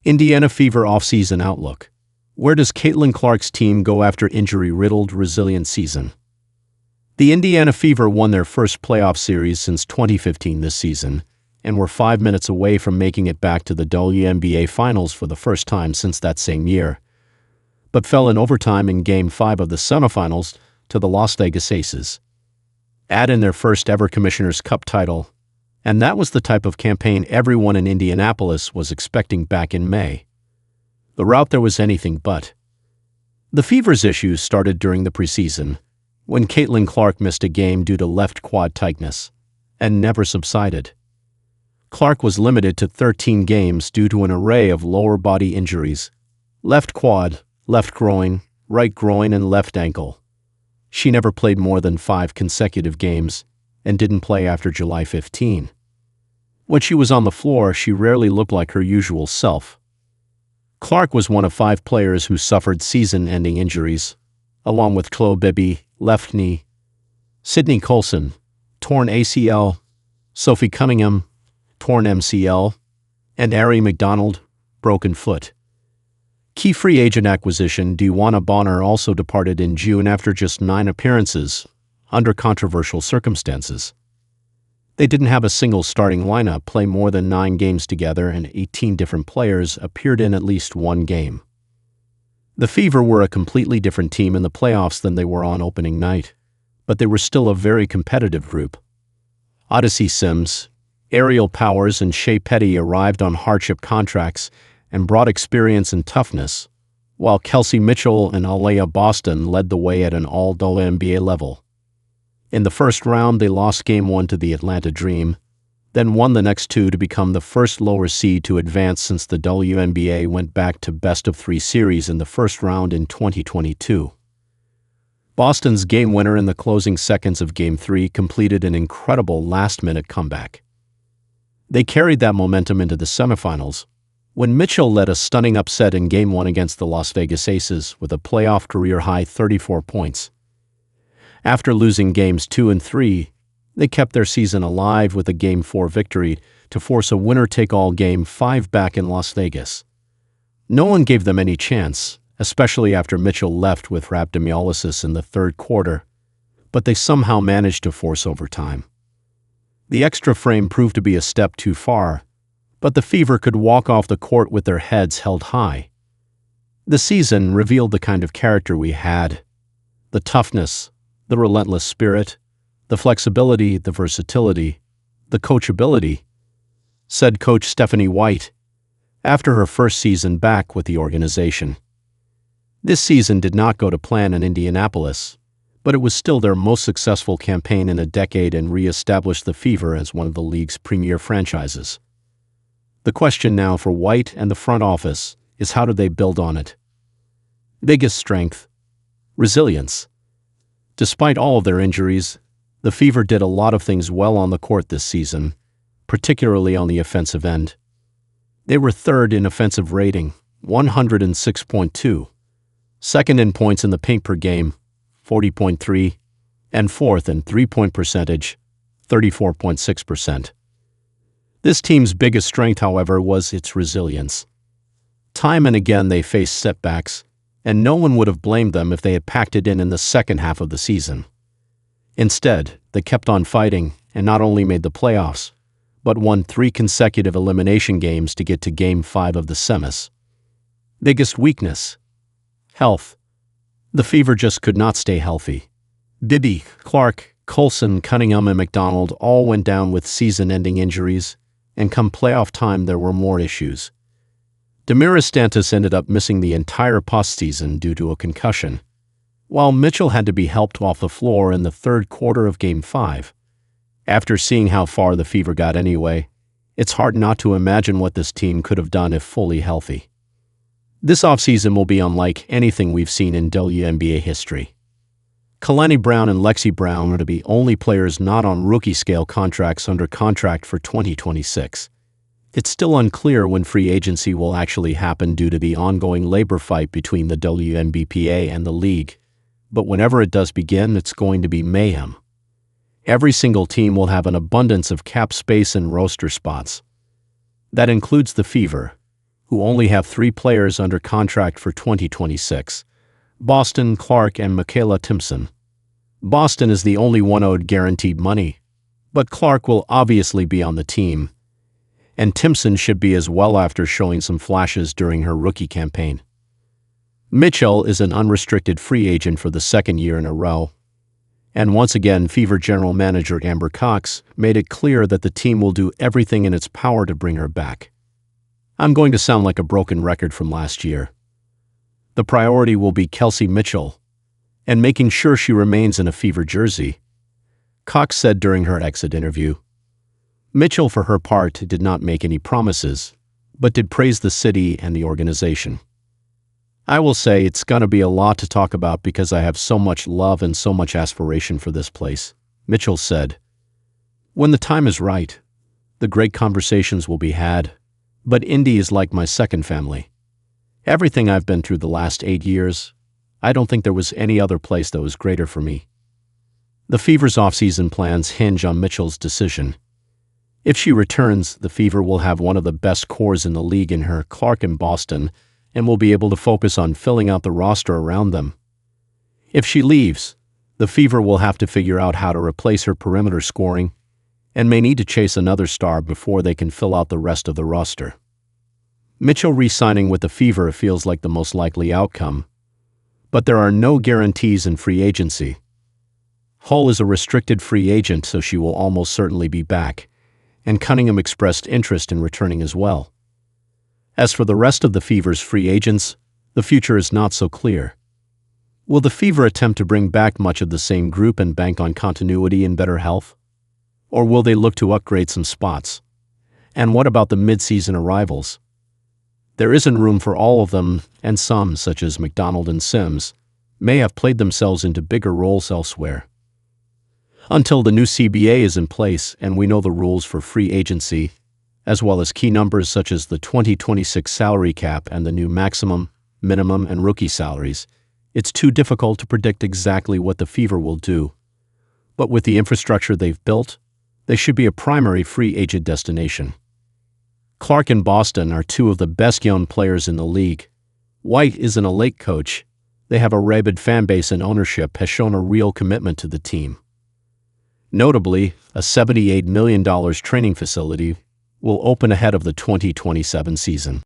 Indiana Fever offseason outlook. Where does Caitlin Clark's team go after injury-riddled, resilient season? The Indiana Fever won their first playoff series since 2015 this season, and were 5 minutes away from making it back to the WNBA Finals for the first time since that same year, but fell in overtime in Game 5 of the semifinals to the Las Vegas Aces. Add in their first-ever Commissioner's Cup title, and that was the type of campaign everyone in Indianapolis was expecting back in May. The route there was anything but. The Fever's issues started during the preseason, when Caitlin Clark missed a game due to left quad tightness, and never subsided. Clark was limited to 13 games due to an array of lower body injuries: left quad, left groin, right groin, and left ankle. She never played more than 5 consecutive games, and didn't play after July 15. When she was on the floor, she rarely looked like her usual self. Clark was one of 5 players who suffered season-ending injuries, along with Chloe Bibby, left knee, Sydney Colson, torn ACL, Sophie Cunningham, torn MCL, and Ari McDonald, broken foot. Key free agent acquisition Dewana Bonner also departed in June after just 9 appearances, under controversial circumstances. They didn't have a single starting lineup play more than 9 games together, and 18 different players appeared in at least 1 game. The Fever were a completely different team in the playoffs than they were on opening night, but they were still a very competitive group. Odyssey Sims, Ariel Powers, and Shea Petty arrived on hardship contracts and brought experience and toughness, while Kelsey Mitchell and Aliyah Boston led the way at an all-WNBA level. In the first round, they lost Game 1 to the Atlanta Dream, then won the next 2 to become the first lower seed to advance since the WNBA went back to best-of-3 series in the first round in 2022. Boston's game winner in the closing seconds of Game 3 completed an incredible last-minute comeback. They carried that momentum into the semifinals, when Mitchell led a stunning upset in Game 1 against the Las Vegas Aces with a playoff career-high 34 points. After losing Games 2 and 3, they kept their season alive with a Game 4 victory to force a winner-take-all Game 5 back in Las Vegas. No one gave them any chance, especially after Mitchell left with rhabdomyolysis in the third quarter, but they somehow managed to force overtime. The extra frame proved to be a step too far, but the Fever could walk off the court with their heads held high. The season revealed the kind of character we had: the toughness, the relentless spirit, the flexibility, the versatility, the coachability, said Coach Stephanie White, after her first season back with the organization. This season did not go to plan in Indianapolis, but it was still their most successful campaign in a decade and re-established the Fever as one of the league's premier franchises. The question now for White and the front office is, how do they build on it? Biggest strength: resilience. Despite all of their injuries, the Fever did a lot of things well on the court this season, particularly on the offensive end. They were third in offensive rating, 106.2, second in points in the paint per game, 40.3, and fourth in three-point percentage, 34.6%. This team's biggest strength, however, was its resilience. Time and again they faced setbacks, and no one would have blamed them if they had packed it in the second half of the season. Instead, they kept on fighting and not only made the playoffs, but won 3 consecutive elimination games to get to Game 5 of the semis. Biggest weakness: health. The Fever just could not stay healthy. Bibby, Clark, Colson, Cunningham, and McDonald all went down with season-ending injuries, and come playoff time there were more issues. Damaris Stantis ended up missing the entire postseason due to a concussion, while Mitchell had to be helped off the floor in the third quarter of Game 5. After seeing how far the Fever got anyway, it's hard not to imagine what this team could have done if fully healthy. This offseason will be unlike anything we've seen in WNBA history. Kalani Brown and Lexi Brown are to be only players not on rookie-scale contracts under contract for 2026. It's still unclear when free agency will actually happen due to the ongoing labor fight between the WNBPA and the league, but whenever it does begin, it's going to be mayhem. Every single team will have an abundance of cap space and roster spots. That includes the Fever, who only have 3 players under contract for 2026: Boston, Clark, and Michaela Timpson. Boston is the only one owed guaranteed money, but Clark will obviously be on the team, and Timpson should be as well after showing some flashes during her rookie campaign. Mitchell is an unrestricted free agent for the second year in a row, and once again, Fever General Manager Amber Cox made it clear that the team will do everything in its power to bring her back. I'm going to sound like a broken record from last year. The priority will be Kelsey Mitchell, and making sure she remains in a Fever jersey, Cox said during her exit interview. Mitchell, for her part, did not make any promises, but did praise the city and the organization. I will say it's going to be a lot to talk about because I have so much love and so much aspiration for this place, Mitchell said. When the time is right, the great conversations will be had, but Indy is like my second family. Everything I've been through the last 8 years, I don't think there was any other place that was greater for me. The Fever's offseason plans hinge on Mitchell's decision. If she returns, the Fever will have one of the best cores in the league in her, Clark and Boston, and will be able to focus on filling out the roster around them. If she leaves, the Fever will have to figure out how to replace her perimeter scoring and may need to chase another star before they can fill out the rest of the roster. Mitchell re-signing with the Fever feels like the most likely outcome, but there are no guarantees in free agency. Hull is a restricted free agent, so she will almost certainly be back, and Cunningham expressed interest in returning as well. As for the rest of the Fever's free agents, the future is not so clear. Will the Fever attempt to bring back much of the same group and bank on continuity and better health? Or will they look to upgrade some spots? And what about the mid-season arrivals? There isn't room for all of them, and some, such as McDonald and Sims, may have played themselves into bigger roles elsewhere. Until the new CBA is in place and we know the rules for free agency, as well as key numbers such as the 2026 salary cap and the new maximum, minimum, and rookie salaries, it's too difficult to predict exactly what the Fever will do. But with the infrastructure they've built, they should be a primary free agent destination. Clark and Boston are 2 of the best young players in the league. White isn't a late coach. They have a rabid fan base, and ownership has shown a real commitment to the team. Notably, a $78 million training facility will open ahead of the 2027 season.